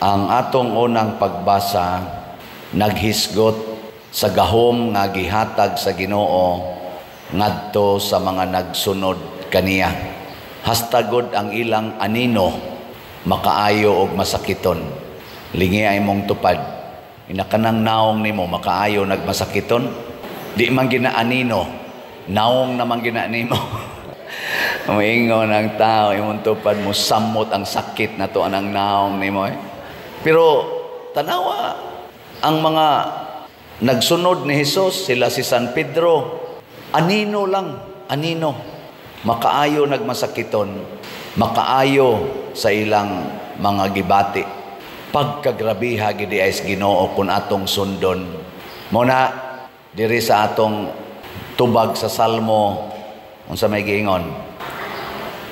Ang atong unang pagbasa naghisgot sa gahom nga gihatag sa Ginoo ngadto sa mga nagsunod kaniya. Hastagod ang ilang anino makaayo og masakiton. Lingi ay mong tupad. Inakanang naong nimo makaayo nagmasakiton. Di man ginaanino, naong naman ginanimo. Umingon ang tao, imong tupad mo samot ang sakit na to anang naong nimo eh. Pero tanawa ang mga nagsunod ni Jesus, sila si San Pedro, anino lang, anino. Makaayo nagmasakiton, makaayo sa ilang mga gibati. Pagkagrabiha gidi ay Ginoo kun atong sundon. Muna diri sa atong tubag sa Salmo unsa may giingon?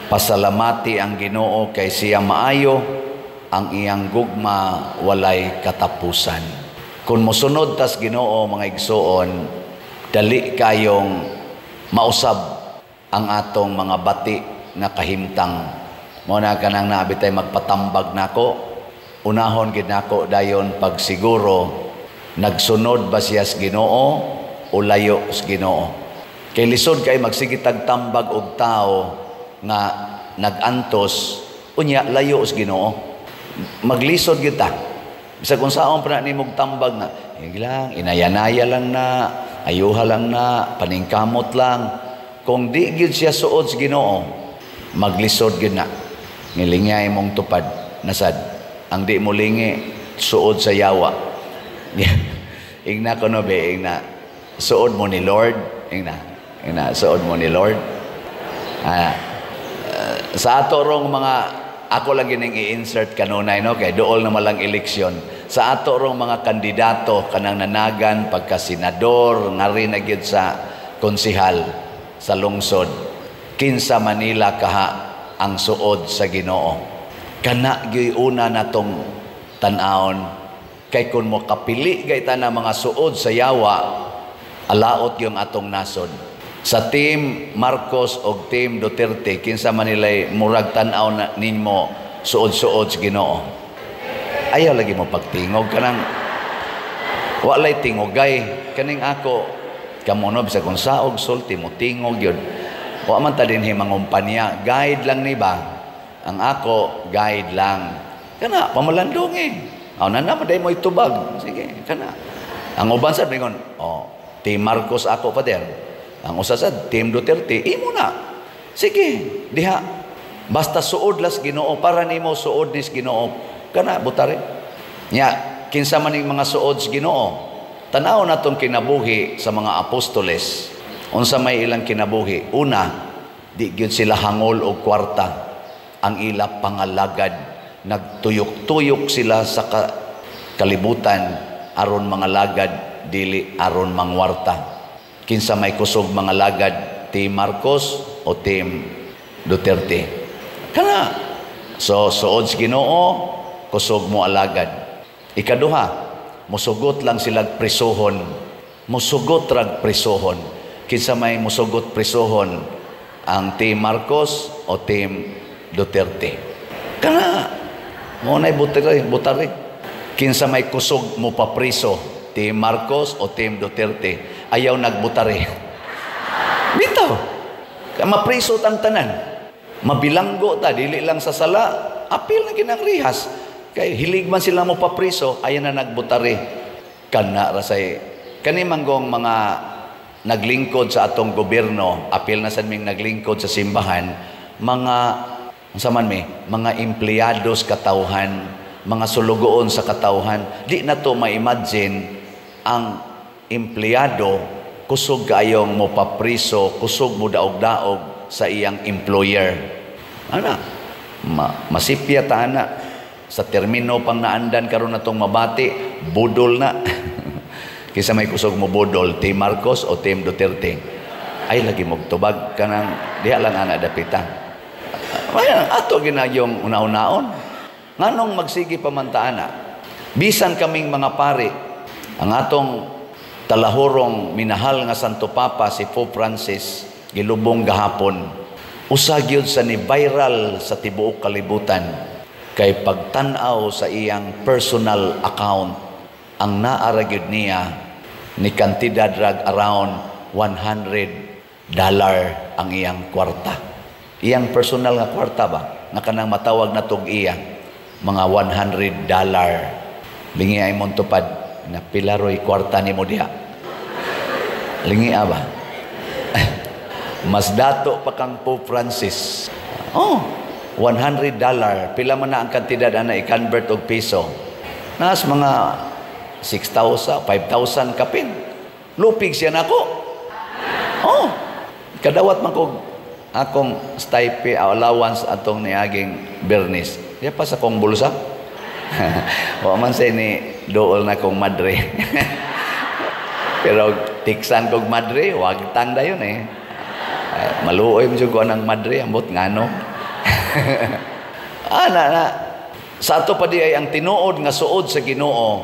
Pasalamati ang Ginoo kay siya maayo, ang iyang gugma walay katapusan. Kung mosunod tas Ginoo mga igsoon, dali kayong mausab ang atong mga bati na kahimtang. Muna ka nang naabitay magpatambag nako, unahon gid nako dayon pagsiguro nagsunod ba siya sa Ginoo o layo sa Ginoo. Kay lisod kay magsigitag tambag og tao nga nagantos unya layo sa Ginoo. Maglisod kita. Bisa kung saan pa na nimog tambag na, lang, inayanaya lang na, ayuha lang na, paningkamot lang. Kung di gid siya suod sa Ginoo, maglisod gid na. Ngilingay mong tupad, nasad. Ang di mo lingi, suod sa yawa. Ingna ko no be, ingna, suod mo ni Lord, ingna, suod mo ni Lord. Sa ato rong mga ako lang gining i-insert kanunay no kay dool na malang eleksyon sa ato rong mga kandidato kanang nanagan pagka senador ngari na gyud sa konsehal sa lungsod kinsa Manila kaha ang suod sa Ginoo kana gyud una natong tan-aon kay kun mo kapili gayta na mga suod sa yawa alaot yung atong nasod. Sa Team Marcos o Team Duterte, kinsa man nila'y murag tanaw na ninyo suod-suod sa Ginoo. Ayaw lagi mo pagtingog kanang walay tingogay kaning ako kamuno bisa kung saog sulti mo tingog yun. Wa man ta dinhi mangumpanya, guide lang ni ba? Ang ako guide lang. Kana pamalandong eh. Aw na day mo itubag. Sige, kana. Ang uban sa bingon, Team Marcos ako pa der. Ang usasad, Team Duterte, imo na. Sige, diha. Basta suod las Ginoo, para nimo suod nis Ginoo. Kana, butari. Nya, kinsa man ning mga suod sa Ginoo. Tanaw na itong kinabuhi sa mga apostoles. Unsa may ilang kinabuhi. Una, di gyud sila hangol o kwarta. Ang ila pangalagad. Nagtuyok-tuyok sila sa kalibutan aron mga lagad, dili aron mangwarta. Kinsa may kusog mga lagad, Team Marcos o Team Duterte. Kana. So, suod sa Ginoo, kusog mo alagad. Ikaduha, musugot lang sila prisohon. Musugot rag prisohon. Kinsa may musugot prisohon, ang Team Marcos o Team Duterte. Kana. Muna'y butari. Kinsa may kusog mo papriso, Team Marcos o Team Duterte, ayaw nagbutari. Bitaw. Mapriso ang tanan. Mabilanggo ta, dili lang sa sala, apil na kinang rihas. Kay hilig man sila mo papriso, ayaw na nagbutari. Kana rasay. Kani manggong mga naglingkod sa atong gobyerno, apil na sa ming naglingkod sa simbahan, mga empleyados katawhan, mga sulugoon sa katawhan, di na to ma-imagine ang empleyado kusog kaayong mo papriso, kusog mo daog-daog sa iyang employer. Ana, masipya ta ana. Sa termino pang naandan karon natong mabati, budol na. Kisa may kusog mo budol, Team Marcos o Team Duterte. Ay lagi mo tubag kanang diha lang ana dapita. Ayan, ato ginayong una-unaon. Nganong magsigi pamantaana. Bisan kaming mga pari, ang atong talahurong minahal nga Santo Papa si Pope Francis gilubong gahapon. Usa gyud sa ni viral sa tibuok kalibutan. Kay pagtanaw sa iyang personal account, ang naaragid niya ni kantidad rag around $100 ang iyang kwarta. Iyang personal nga kwarta ba? Nga kanang matawag na tug iya, mga $100. Lingi ay mong tupad na pilaroy kwarta ni mo diha. Lingi ba? Mas dato pa kang Pope Francis. $100. Pila man na ang kantidad na i-convert og piso. Nas mga 6,000, 5,000 kapin. Lupig siya nako. Kadawat man kog akong stipend allowance atong niaging Bernis. Diya pa sa kong bulsa. Wa man say ni dool na kong madre. Pero tiksan kog madre, wag tanda yun eh. Maluoy mo ko ng madre, ambot ngano. Sa ato pa di ay ang tinuod nga suod sa Ginoo,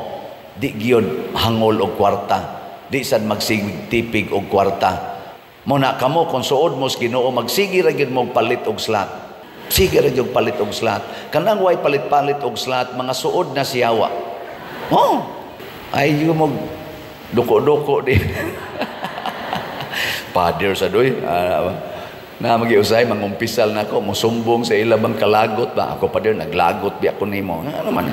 di gyud hangol og kwarta, di sad magsigtipig og kwarta. Muna kamo kung suod mo sa Ginoo, magsige ra gyud mo palit og slot. Sige ra gyud palit og slot. Kanang way palit-palit og slot, mga suod na siyawa. Ay yung mo duko-duko di. Father sa doy. Na magiusay mangumpisal na ako, musumbong sa ilabang kalagot ba? Ako pa din naglagot bi ako nimo. Ano man?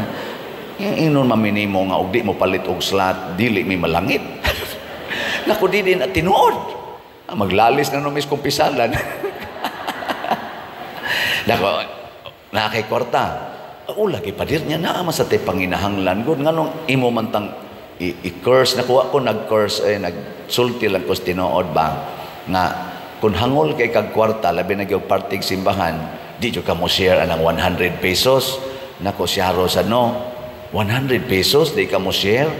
Inon maminimo nga og di mo palit og slot, dili mi malangit. Nako di din at tinuod. Maglalis na numis kumpisalan. Nako na kay kwarta. Lagi pa dir niya naa sa tay panginahanglan gud nganong imo man tang i-curse nakuha ko nag-curse nagsulti lang ko tinuod ba nga kung hangol kay kag kwarta labi na gyud partig simbahan di jud ka mo share anang 100 pesos nako siyaro sa 100 pesos di ka mo share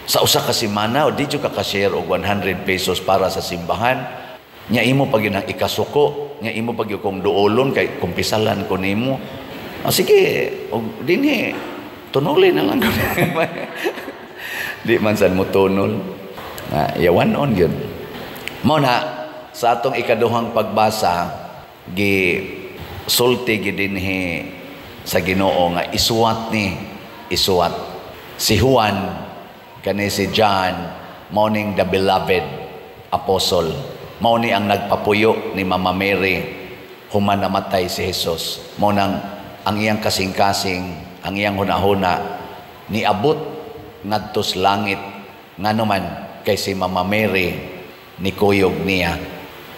sa usa ka semana o di jud ka share og 100 pesos para sa simbahan nya imo pag nang ikasuko nya imo pag kung duolon kay kumpisalan ko nimo sige og dinhi tunulin na lang di man sad mo tunol yawan on yun mo na sa atong ikaduhang pagbasa sulti dinhi sa Ginoo nga isuwat si Juan kani si John mao ning the beloved apostle mao ni ang nagpapuyo ni Mama Mary human namatay si Jesus mao nang ang iyang kasing-kasing ang iyang hunahuna niabot ngadto sa langit nganuman kay si Mama Mary ni kuyog niya.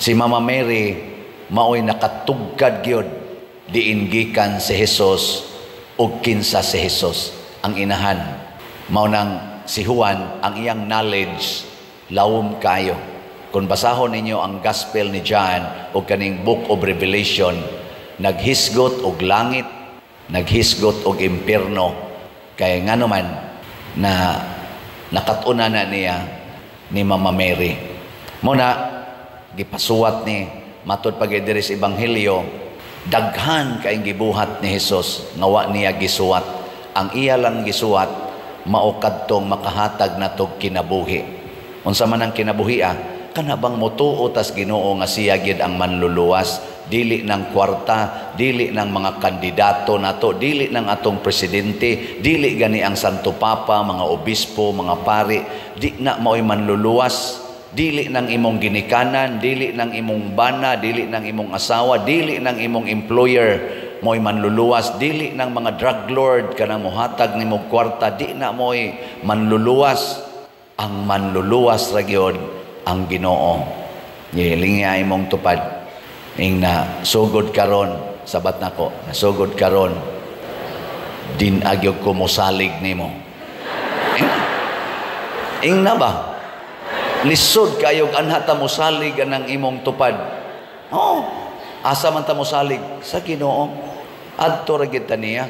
Si Mama Mary maoy nakatugkad gyud diin gikan si Jesus ug kinsa si Jesus ang inahan. Mao nang si Juan ang iyang knowledge lawom kayo. Kung basahon ninyo ang Gospel ni John o kaning Book of Revelation, naghisgot og langit, naghisgot og impierno kay nganuman na nakatuna na niya ni Mama Mary. Muna gipasuwat ni matud pagidiri sa ebanghelyo daghan kay gibuhat ni Jesus nga wa niya gisuwat ang iya lang gisuwat mao kadtong makahatag natog kinabuhi unsa man ang kinabuhi kana bang motuo tas Ginoo nga siya gid ang manluluwas dili ng kwarta dili ng mga kandidato nato dili ng atong presidente dili gani ang Santo Papa mga obispo mga pari di na mao'y manluluwas dili ng imong ginikanan, dili ng imong bana, dili ng imong asawa, dili ng imong employer mo'y manluluwas, dili ng mga drug lord kanang mohatag nimong kwarta, di na mo'y manluluwas. Ang manluluwas ra gyud ang Ginoo. Hilingi imong tupad. Ing na sugod karon sabat nako, nasugod karon din agyog ko mosalig nimo. Ing na ba? Lisod kayog anha ta mosalig anang imong tupad. Asa man ta mosalig sa Ginoo. Adto ra gid niya.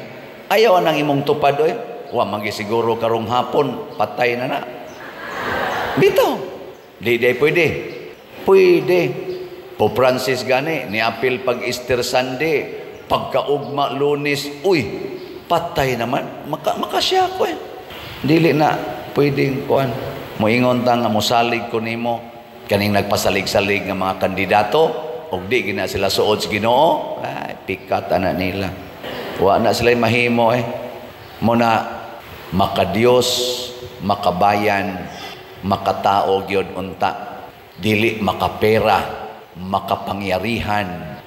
Ayaw anang imong tupad oy. Wa magi siguro karong hapon patay na na. Bitaw. Di pwede. Pwede. Pope Francis gani ni apil pag Easter Sunday, pagkaugma Lunes, patay naman. Makasya ko Dili na pwedeng kuan. Moingon ta nga mosalig ko nimo kaning nagpasalig-salig nga mga kandidato og di gina sila suod sa Ginoo pikat ana nila Wa na sila mahimo muna makadiyos, makabayan, makatao gyud unta, dili makapera, makapangyarihan,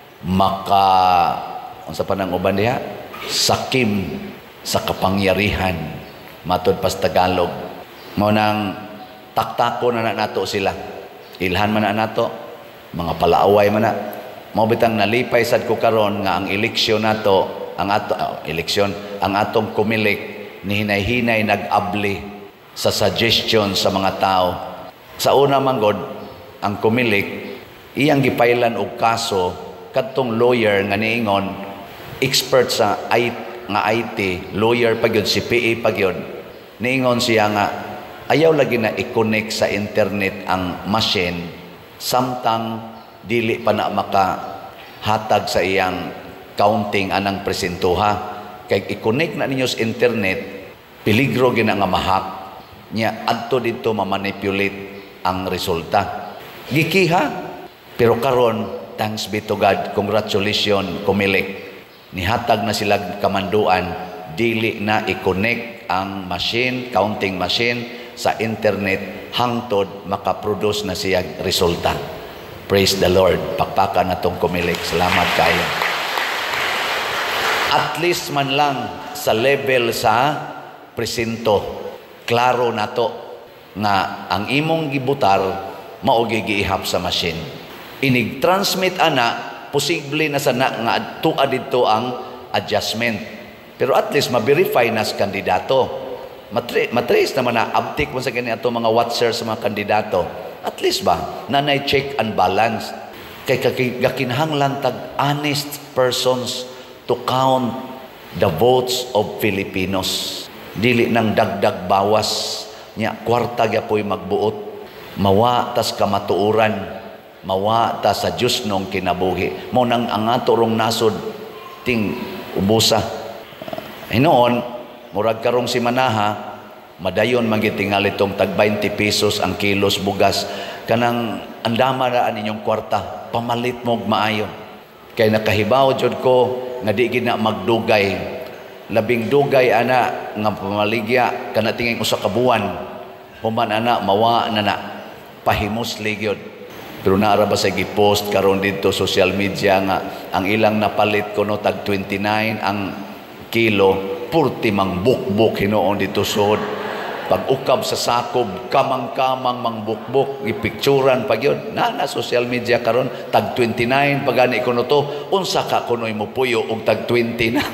unsa pa nang uban diha? Sakim sa kapangyarihan. Matod pas Tagalog. Mao nang taktako na nato sila. Ilhan man na nato, mga palaaway man na. Mao bitang nalipay sad ko karon nga ang eleksyon nato, ang atong kumilik ni hinay-hinay nag-abli sa suggestion sa mga tao. Sa una manggod, ang kumilik iyang gipailan og kaso kadtong lawyer nga niingon expert sa IT, lawyer pa gyud, CPA pa gyud. Niingon siya nga ayaw lagi na i-connect sa internet ang machine samtang dili pa na makahatag sa iyang counting anang presentuha. Kay i-connect na ninyo sa internet, peligro gina nga mahak nya adto dito mamanipulate ang resulta. Gikiha, pero karon thanks be to God, congratulations kumilik. Nihatag na sila kamanduan, dili na i-connect ang machine, counting machine sa internet hangtod makaproduce na siya resulta. Praise the Lord. Pakpakan na tong kumilik. Salamat kayo. At least man lang sa level sa presinto, klaro na to nga ang imong gibutar mao giihap sa machine. Inig-transmit ana, posible na sana nga tuwa dito ang adjustment. Pero at least ma-verify na sa kandidato. Matrace naman na uptick mo sa ganyan ato mga watchers sa mga kandidato. At least ba, nanay check and balance. Kay gakinahanglan tag honest persons to count the votes of Filipinos. Dili nang dagdag bawas nya kwarta gyapoy magbuot. Mawa tas kamatuoran, mawa ta sa Dios nung kinabuhi. Mo nang ang ato rong nasod ting ubusa. Hinoon murag karong si Manaha, madayon magitingal itong tag 20 pesos ang kilos bugas. Kanang andama na ninyong kwarta, pamalit mo maayo. Kay nakahibaw jud ko nga di gina magdugay. Labing dugay ana nga pamaligya kana tingin usa ka buwan. Human ana mawa na pahimusli gyud. Pero naara ba sa gipost karon dito social media nga ang ilang napalit kuno tag 29 ang kilo, purti mang bukbok hinoon dito sud. Pag ukab sa sakob, kamang-kamang mang bukbok, ipikturan pag yun. Na social media karon tag 29 pagani kuno to, unsa ka kunoy mo puyo og tag 20 na.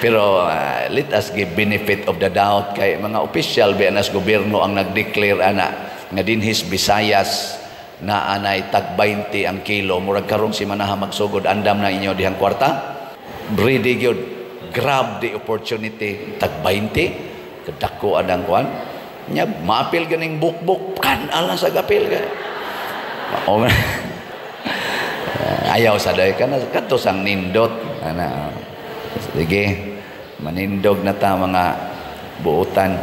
Pero let us give benefit of the doubt kay mga official bianas gobyerno ang nag-declare ana nga dinhis Visayas na anay tag 20 ang kilo. Murag karong si Manaha magsugod andam na inyo dihang kwarta. Ready gyud, grab the opportunity tag 20. Kadako adang kuan nya maapil ganing bukbuk kan ala sa gapil ka. Ayaw sa day kana kadto sang nindot ana. Sige manindog na ta mga buutan.